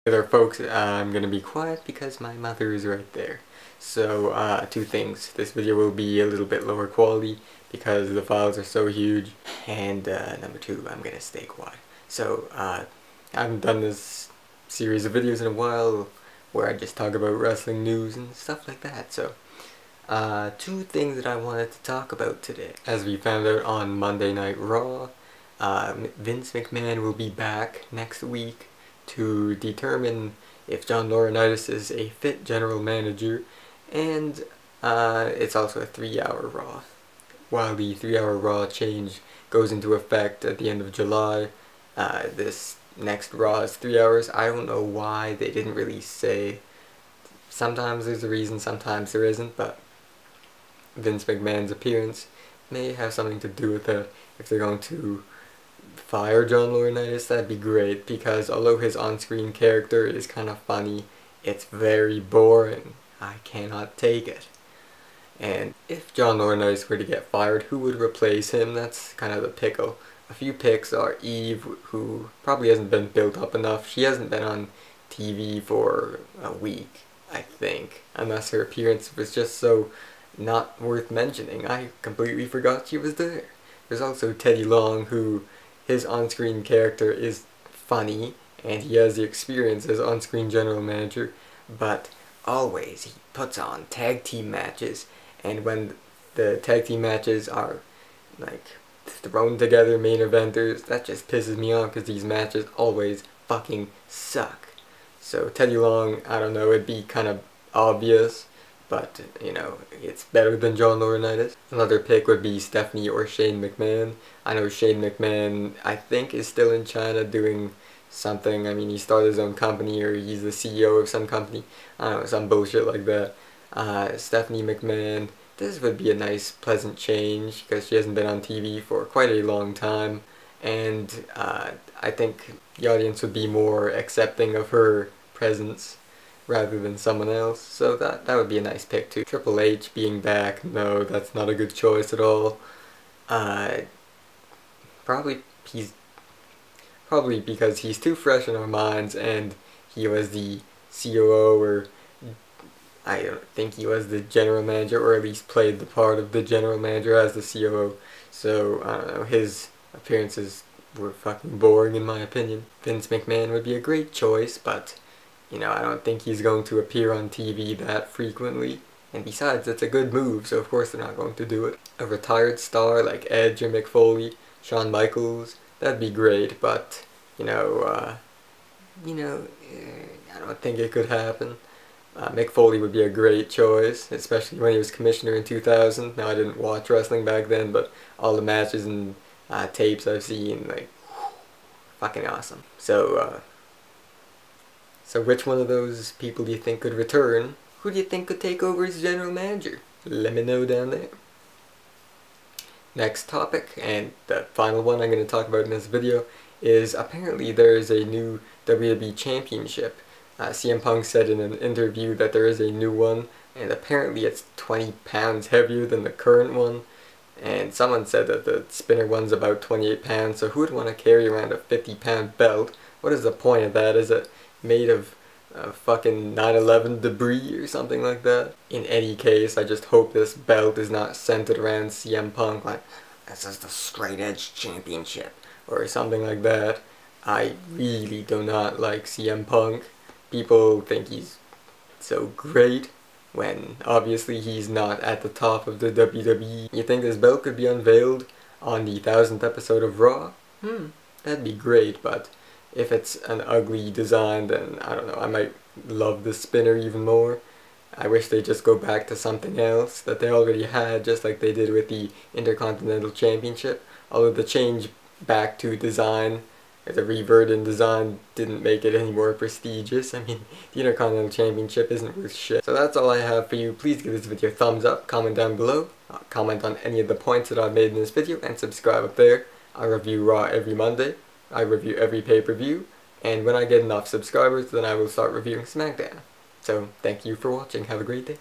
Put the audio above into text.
Hey there folks, I'm gonna be quiet because my mother is right there. So, two things. This video will be a little bit lower quality because the files are so huge, and number two, I'm gonna stay quiet. So, I haven't done this series of videos in a while where I just talk about wrestling news and stuff like that. So, two things that I wanted to talk about today. As we found out on Monday Night Raw, Vince McMahon will be back next week to determine if John Laurinaitis is a fit general manager, and it's also a 3-hour Raw. While the 3-hour Raw change goes into effect at the end of July, this next Raw is 3 hours. I don't know why they didn't really say. Sometimes there's a reason, sometimes there isn't, but Vince McMahon's appearance may have something to do with it. If they're going to fire John Laurinaitis, that'd be great, because although his on-screen character is kind of funny, it's very boring. I cannot take it. And if John Laurinaitis were to get fired, who would replace him? That's kind of the pickle. A few picks are Eve, who probably hasn't been built up enough. She hasn't been on TV for a week, I think, unless her appearance was just so not worth mentioning. I completely forgot she was there. There's also Teddy Long, who his on-screen character is funny, and he has the experience as on-screen general manager, but always he puts on tag team matches, and when the tag team matches are like thrown together main eventers, that just pisses me off because these matches always fucking suck. So Teddy Long, I don't know, it'd be kind of obvious, but, you know, it's better than John Laurinaitis. Another pick would be Stephanie or Shane McMahon. I know Shane McMahon, I think, is still in China doing something. I mean, he started his own company, or he's the CEO of some company. I don't know, some bullshit like that. Stephanie McMahon, this would be a nice, pleasant change, because she hasn't been on TV for quite a long time. And I think the audience would be more accepting of her presence rather than someone else, so that would be a nice pick too. Triple H being back, no, that's not a good choice at all. Probably because he's too fresh in our minds, and he was the COO, or I don't think he was the general manager, or at least played the part of the general manager as the COO. So I don't know, his appearances were fucking boring in my opinion. Vince McMahon would be a great choice, but you know, I don't think he's going to appear on TV that frequently. And besides, it's a good move, so of course they're not going to do it. A retired star like Edge or Mick Foley, Shawn Michaels, that'd be great, but, I don't think it could happen. Mick Foley would be a great choice, especially when he was commissioner in 2000. Now, I didn't watch wrestling back then, but all the matches and tapes I've seen, like, fucking awesome. So which one of those people do you think could return? Who do you think could take over as general manager? Let me know down there. Next topic, and the final one I'm going to talk about in this video, is apparently there is a new WWE Championship. CM Punk said in an interview that there is a new one, and apparently it's 20 pounds heavier than the current one. And someone said that the spinner one's about 28 pounds, so who would want to carry around a 50-pound belt? What is the point of that? Is it made of fucking 9/11 debris or something like that? In any case, I just hope this belt is not centered around CM Punk, like, this is the Straight Edge Championship, or something like that. I really do not like CM Punk. People think he's so great, when obviously he's not at the top of the WWE. You think this belt could be unveiled on the 1000th episode of Raw? That'd be great, but if it's an ugly design, then I don't know, I might love the spinner even more. I wish they'd just go back to something else that they already had, just like they did with the Intercontinental Championship. Although the change back to design, the revert in design, didn't make it any more prestigious. I mean, the Intercontinental Championship isn't worth shit. So that's all I have for you. Please give this video a thumbs up, comment down below, comment on any of the points that I've made in this video, and subscribe up there. I review Raw every Monday. I review every pay-per-view, and when I get enough subscribers, then I will start reviewing SmackDown. So, thank you for watching. Have a great day.